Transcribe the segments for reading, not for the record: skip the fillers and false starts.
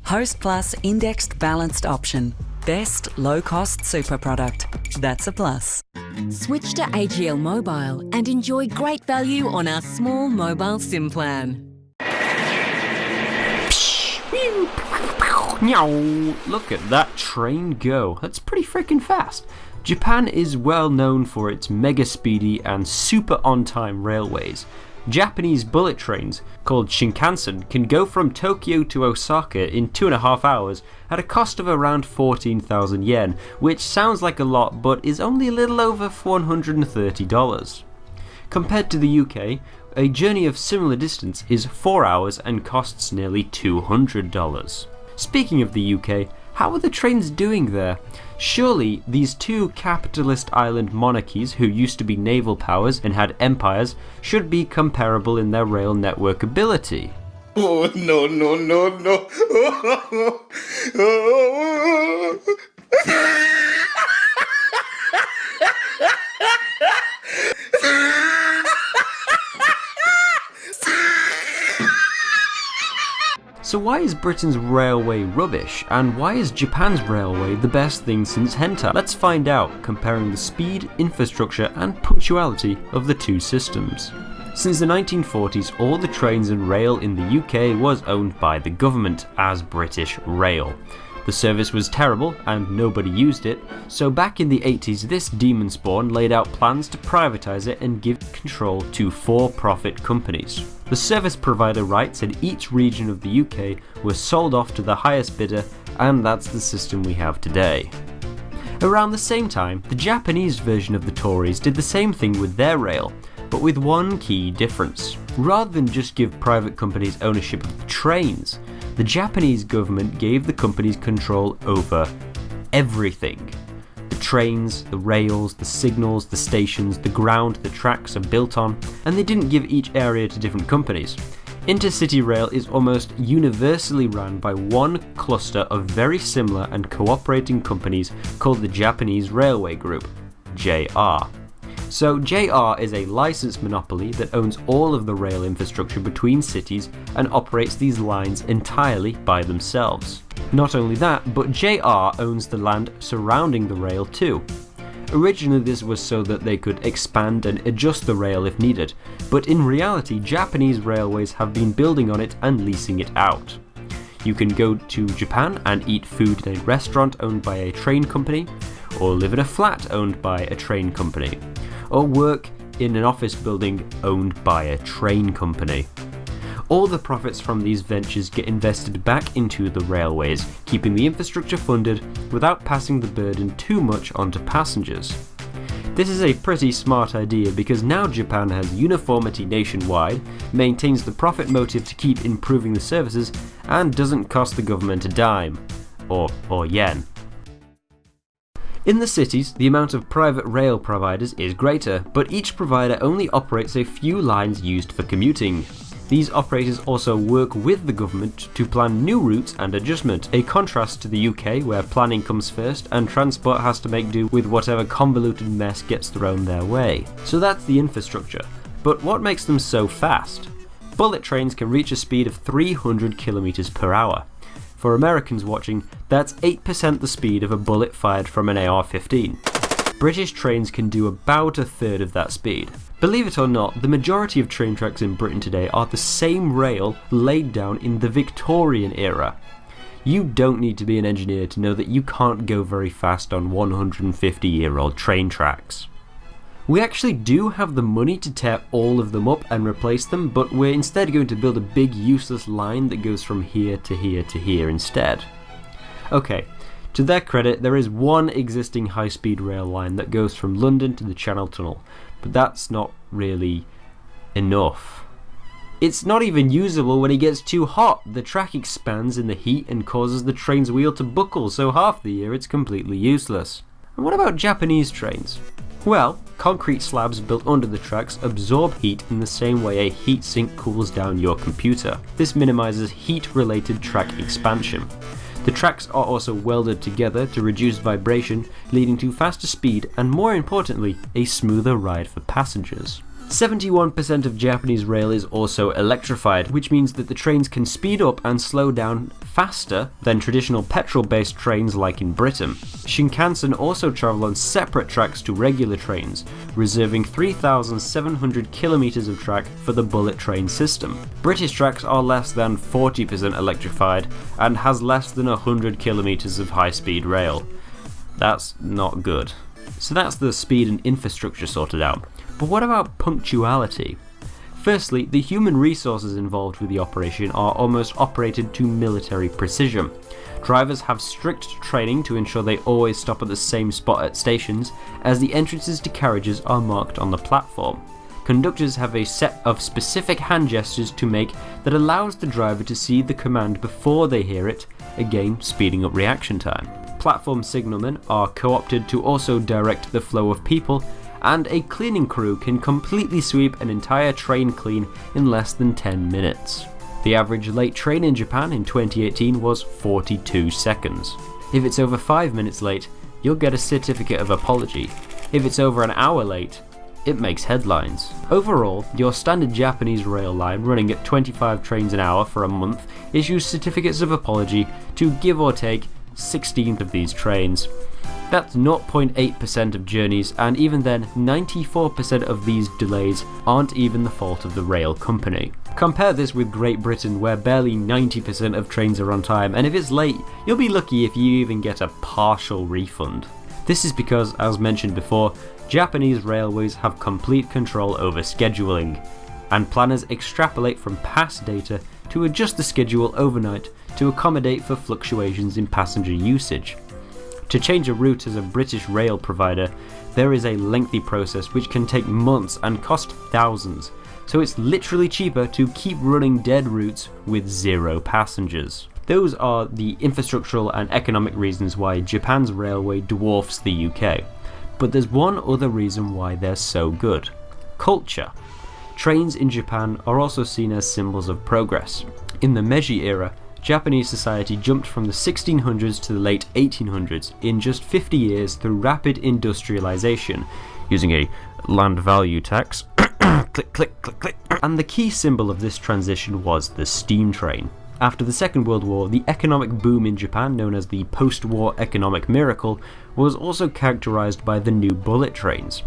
Host Plus Indexed Balanced Option. Best low-cost super product. That's a plus. Switch to AGL Mobile and enjoy great value on our small mobile SIM plan. Look at that train go. That's pretty freaking fast. Japan is well known for its mega speedy and super on-time railways. Japanese bullet trains, called Shinkansen, can go from Tokyo to Osaka in 2.5 hours at a cost of around 14,000 yen, which sounds like a lot but is only a little over $130. Compared to the UK, a journey of similar distance is 4 hours and costs nearly $200. Speaking of the UK, how are the trains doing there? Surely these two capitalist island monarchies who used to be naval powers and had empires should be comparable in their rail network ability. Oh, no, no, no, no. So why is Britain's railway rubbish, and why is Japan's railway the best thing since hentai? Let's find out, comparing the speed, infrastructure and punctuality of the two systems. Since the 1940s, all the trains and rail in the UK was owned by the government as British Rail. The service was terrible and nobody used it, so back in the 80s this demon spawn laid out plans to privatise it and give control to for-profit companies. The service provider rights in each region of the UK were sold off to the highest bidder, and that's the system we have today. Around the same time, the Japanese version of the Tories did the same thing with their rail, but with one key difference. Rather than just give private companies ownership of the trains, the Japanese government gave the companies control over everything. The trains, the rails, the signals, the stations, the ground the tracks are built on, and they didn't give each area to different companies. Intercity Rail is almost universally run by one cluster of very similar and cooperating companies called the Japanese Railway Group, JR. So JR is a licensed monopoly that owns all of the rail infrastructure between cities and operates these lines entirely by themselves. Not only that, but JR owns the land surrounding the rail too. Originally this was so that they could expand and adjust the rail if needed, but in reality Japanese railways have been building on it and leasing it out. You can go to Japan and eat food in a restaurant owned by a train company, or live in a flat owned by a train company, or work in an office building owned by a train company. All the profits from these ventures get invested back into the railways, keeping the infrastructure funded without passing the burden too much onto passengers. This is a pretty smart idea because now Japan has uniformity nationwide, maintains the profit motive to keep improving the services, and doesn't cost the government a dime. Or yen. In the cities, the amount of private rail providers is greater, but each provider only operates a few lines used for commuting. These operators also work with the government to plan new routes and adjustment, a contrast to the UK where planning comes first and transport has to make do with whatever convoluted mess gets thrown their way. So that's the infrastructure. But what makes them so fast? Bullet trains can reach a speed of 300 km per hour. For Americans watching, that's 8% the speed of a bullet fired from an AR-15. British trains can do about a third of that speed. Believe it or not, the majority of train tracks in Britain today are the same rail laid down in the Victorian era. You don't need to be an engineer to know that you can't go very fast on 150-year-old train tracks. We actually do have the money to tear all of them up and replace them, but we're instead going to build a big useless line that goes from here to here to here instead. Okay, to their credit, there is one existing high-speed rail line that goes from London to the Channel Tunnel, but that's not really enough. It's not even usable when it gets too hot. The track expands in the heat and causes the train's wheel to buckle, so half the year it's completely useless. And what about Japanese trains? Well, concrete slabs built under the tracks absorb heat in the same way a heat sink cools down your computer. This minimizes heat-related track expansion. The tracks are also welded together to reduce vibration, leading to faster speed and, more importantly, a smoother ride for passengers. 71% of Japanese rail is also electrified, which means that the trains can speed up and slow down faster than traditional petrol-based trains like in Britain. Shinkansen also travel on separate tracks to regular trains, reserving 3,700 kilometers of track for the bullet train system. British tracks are less than 40% electrified and has less than 100 kilometers of high-speed rail. That's not good. So that's the speed and infrastructure sorted out. But what about punctuality? Firstly, the human resources involved with the operation are almost operated to military precision. Drivers have strict training to ensure they always stop at the same spot at stations, as the entrances to carriages are marked on the platform. Conductors have a set of specific hand gestures to make that allows the driver to see the command before they hear it, again speeding up reaction time. Platform signalmen are co-opted to also direct the flow of people, and a cleaning crew can completely sweep an entire train clean in less than 10 minutes. The average late train in Japan in 2018 was 42 seconds. If it's over 5 minutes late, you'll get a certificate of apology. If it's over an hour late, it makes headlines. Overall, your standard Japanese rail line running at 25 trains an hour for a month issues certificates of apology to give or take 16 of these trains. That's 0.8% of journeys, and even then, 94% of these delays aren't even the fault of the rail company. Compare this with Great Britain, where barely 90% of trains are on time, and if it's late, you'll be lucky if you even get a partial refund. This is because, as mentioned before, Japanese railways have complete control over scheduling, and planners extrapolate from past data to adjust the schedule overnight to accommodate for fluctuations in passenger usage. To change a route as a British rail provider, there is a lengthy process which can take months and cost thousands, so it's literally cheaper to keep running dead routes with 0 passengers. Those are the infrastructural and economic reasons why Japan's railway dwarfs the UK. But there's one other reason why they're so good: culture. Trains in Japan are also seen as symbols of progress. In the Meiji era, Japanese society jumped from the 1600s to the late 1800s in just 50 years through rapid industrialization, using a land value tax, click, click, click, click. And the key symbol of this transition was the steam train. After the Second World War, the economic boom in Japan, known as the post-war economic miracle, was also characterized by the new bullet trains.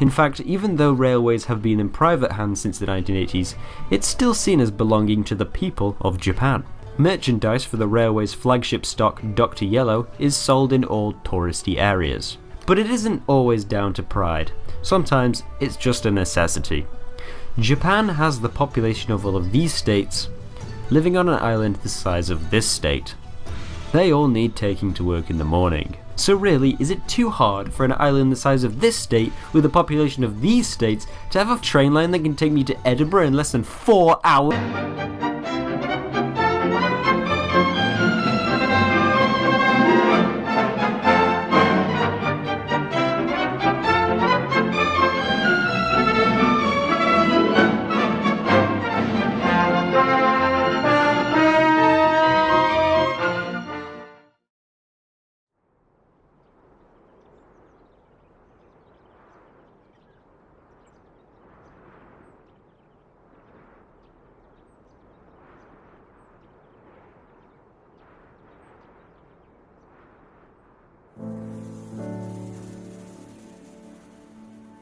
In fact, even though railways have been in private hands since the 1980s, it's still seen as belonging to the people of Japan. Merchandise for the railway's flagship stock, Dr. Yellow, is sold in all touristy areas. But it isn't always down to pride. Sometimes it's just a necessity. Japan has the population of all of these states, living on an island the size of this state. They all need taking to work in the morning. So really, is it too hard for an island the size of this state, with a population of these states, to have a train line that can take me to Edinburgh in less than 4 hours?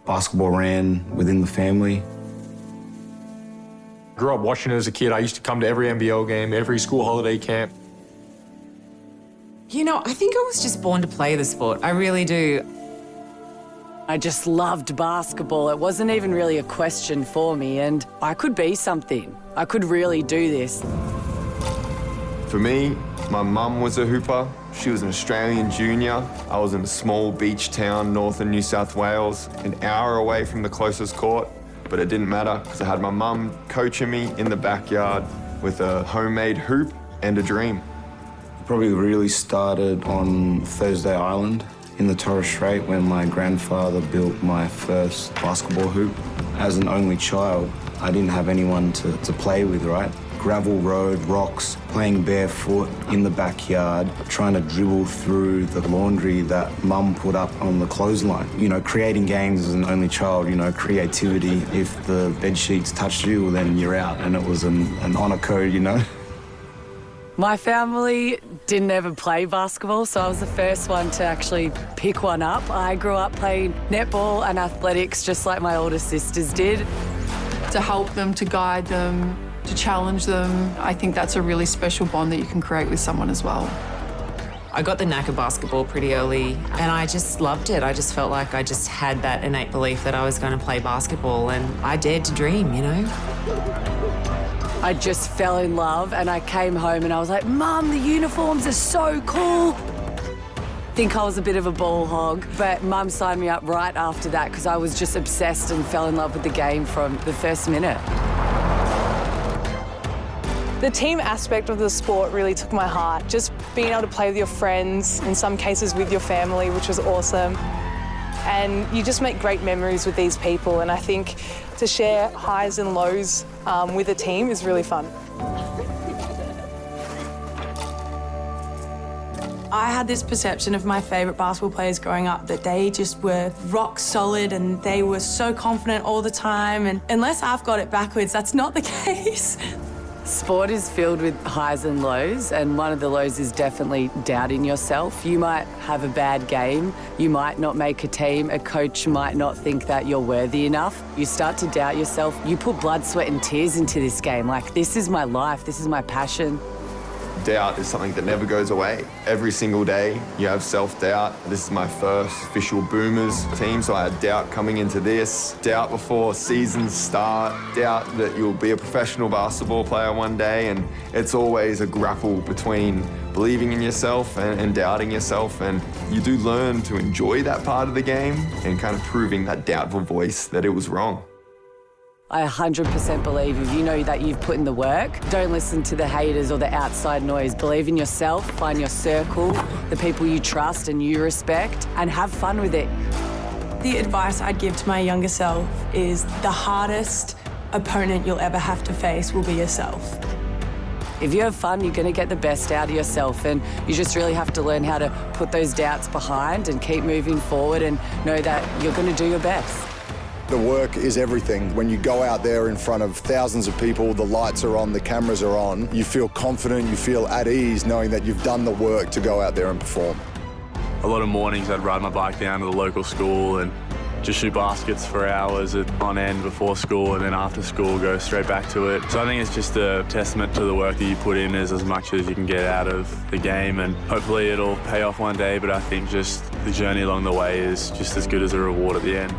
Basketball ran within the family. Grew up watching it as a kid. I used to come to every NBL game, every school holiday camp. You know, I think I was just born to play the sport. I really do. I just loved basketball. It wasn't even really a question for me, and I could be something. I could really do this. For me, my mum was a hooper. She was an Australian junior. I was in a small beach town north of New South Wales, an hour away from the closest court, but it didn't matter because I had my mum coaching me in the backyard with a homemade hoop and a dream. Probably really started on Thursday Island. in the Torres Strait when my grandfather built my first basketball hoop. As an only child, I didn't have anyone to play with, right? Gravel road, rocks, playing barefoot in the backyard, trying to dribble through the laundry that mum put up on the clothesline. You know, creating games as an only child, you know, creativity. If the bed sheets touched you, well, then you're out, and it was an honour code, you know. My family didn't ever play basketball, so I was the first one to actually pick one up. I grew up playing netball and athletics just like my older sisters did. To help them, to guide them, to challenge them, I think that's a really special bond that you can create with someone as well. I got the knack of basketball pretty early and I just loved it. I just felt like I just had that innate belief that I was going to play basketball and I dared to dream, you know? I just fell in love and I came home and I was like, Mum, the uniforms are so cool. I think I was a bit of a ball hog, but Mum signed me up right after that because I was just obsessed and fell in love with the game from the first minute. The team aspect of the sport really took my heart. Just being able to play with your friends, in some cases with your family, which was awesome. And you just make great memories with these people, and I think to share highs and lows with a team is really fun. I had this perception of my favourite basketball players growing up that they just were rock solid and they were so confident all the time, and unless I've got it backwards, that's not the case. Sport is filled with highs and lows, and one of the lows is definitely doubting yourself. You might have a bad game, you might not make a team, a coach might not think that you're worthy enough. You start to doubt yourself. You put blood, sweat and tears into this game. Like, this is my life, this is my passion. Doubt is something that never goes away. Every single day you have self-doubt. This is my first official Boomers team, so I had doubt coming into this, doubt before seasons start, doubt that you'll be a professional basketball player one day, and it's always a grapple between believing in yourself and doubting yourself, and you do learn to enjoy that part of the game and kind of proving that doubtful voice that it was wrong. I 100% believe if you know that you've put in the work, don't listen to the haters or the outside noise. Believe in yourself, find your circle, the people you trust and you respect, and have fun with it. The advice I'd give to my younger self is the hardest opponent you'll ever have to face will be yourself. If you have fun, you're going to get the best out of yourself, and you just really have to learn how to put those doubts behind and keep moving forward and know that you're going to do your best. The work is everything. When you go out there in front of thousands of people, the lights are on, the cameras are on, you feel confident, you feel at ease knowing that you've done the work to go out there and perform. A lot of mornings I'd ride my bike down to the local school and just shoot baskets for hours on end before school, and then after school go straight back to it. So I think it's just a testament to the work that you put in as much as you can get out of the game, and hopefully it'll pay off one day, but I think just the journey along the way is just as good as a reward at the end.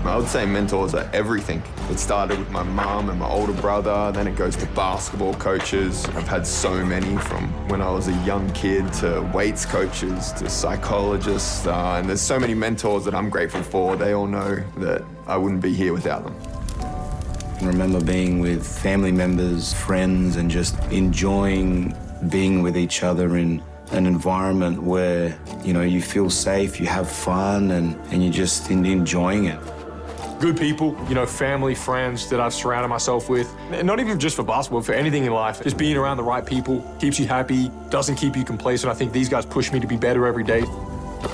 I would say mentors are everything. It started with my mum and my older brother, then it goes to basketball coaches. I've had so many, from when I was a young kid to weights coaches to psychologists, and there's so many mentors that I'm grateful for. They all know that I wouldn't be here without them. I remember being with family members, friends, and just enjoying being with each other in an environment where, you know, you feel safe, you have fun, and you're just enjoying it. Good people, you know, family, friends that I've surrounded myself with. And not even just for basketball, for anything in life. Just being around the right people keeps you happy, doesn't keep you complacent. I think these guys push me to be better every day.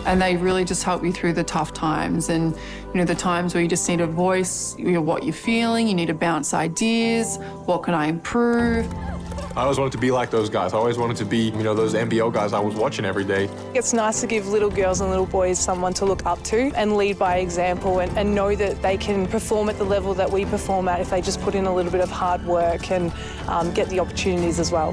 And they really just help you through the tough times and, you know, the times where you just need a voice, you know, what you're feeling, you need to bounce ideas, what can I improve? I always wanted to be like those guys. I always wanted to be, you know, those NBL guys I was watching every day. It's nice to give little girls and little boys someone to look up to and lead by example, and know that they can perform at the level that we perform at if they just put in a little bit of hard work and get the opportunities as well.